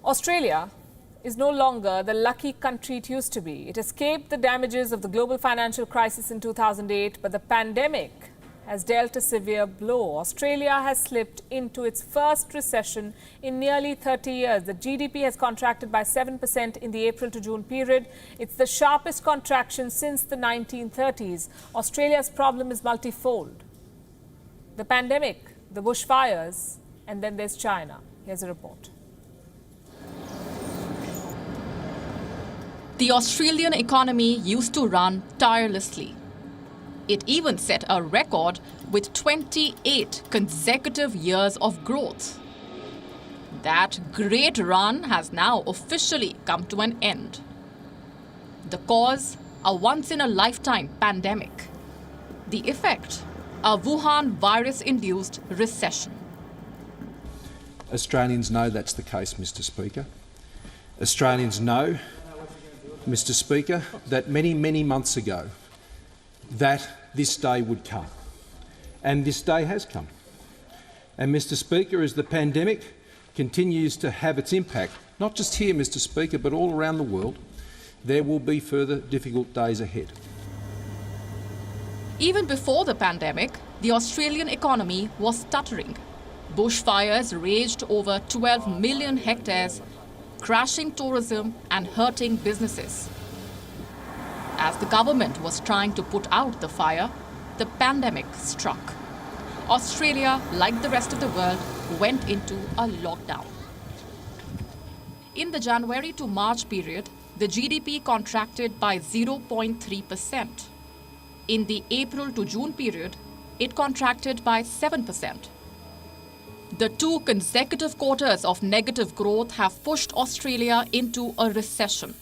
Australia is no longer the lucky country it used to be. It escaped the damages of the global financial crisis in 2008, but the pandemic has dealt a severe blow. Australia has slipped into its first recession in nearly 30 years. The GDP has contracted by 7% in the April to June period. It's the sharpest contraction since the 1930s. Australia's problem is multifold. The pandemic, the bushfires, and then there's China. Here's a report. The Australian economy used to run tirelessly. It even set a record with 28 consecutive years of growth. That great run has now officially come to an end. The cause, a once-in-a-lifetime pandemic. The effect, a Wuhan virus-induced recession. Australians know that's the case, Mr. Speaker. Australians know, Mr. Speaker, that many months ago that this day would come. And this day has come. And, Mr. Speaker, as the pandemic continues to have its impact, not just here, Mr. Speaker, but all around the world, there will be further difficult days ahead. Even before the pandemic, the Australian economy was stuttering. Bushfires raged over 12 million hectares, crashing tourism and hurting businesses. As the government was trying to put out the fire, the pandemic struck. Australia, like the rest of the world, went into a lockdown. In the January to March period, the GDP contracted by 0.3%. In the April to June period, it contracted by 7%. The two consecutive quarters of negative growth have pushed Australia into a recession.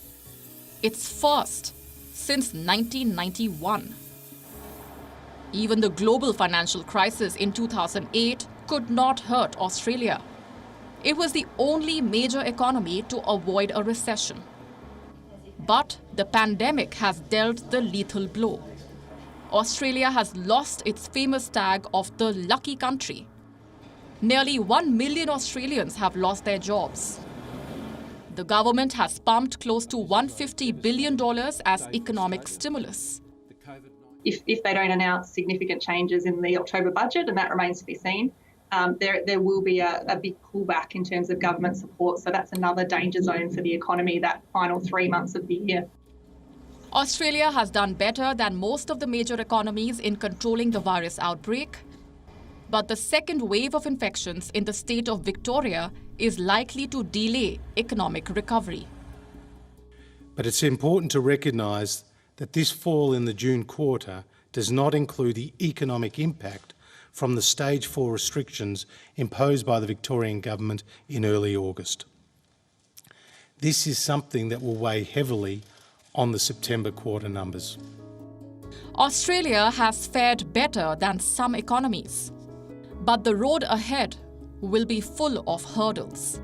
Its first since 1991. Even the global financial crisis in 2008 could not hurt Australia. It was the only major economy to avoid a recession. But the pandemic has dealt the lethal blow. Australia has lost its famous tag of the lucky country. Nearly 1 million Australians have lost their jobs. The government has pumped close to $150 billion as economic stimulus. If they don't announce significant changes in the October budget, and that remains to be seen, there will be a big pullback in terms of government support. So that's another danger zone for the economy that final 3 months of the year. Australia has done better than most of the major economies in controlling the virus outbreak. But the second wave of infections in the state of Victoria is likely to delay economic recovery. But it's important to recognise that this fall in the June quarter does not include the economic impact from the Stage 4 restrictions imposed by the Victorian Government in early August. This is something that will weigh heavily on the September quarter numbers. Australia has fared better than some economies, but the road ahead will be full of hurdles.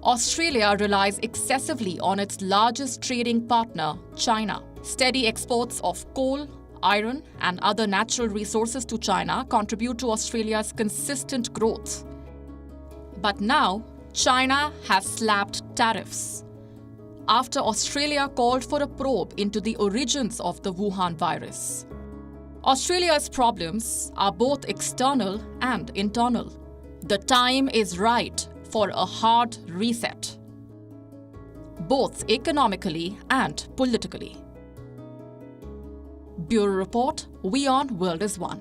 Australia relies excessively on its largest trading partner, China. Steady exports of coal, iron, and other natural resources to China contribute to Australia's consistent growth. But now, China has slapped tariffs after Australia called for a probe into the origins of the Wuhan virus. Australia's problems are both external and internal. The time is right for a hard reset, both economically and politically. Bureau Report, WION World is One.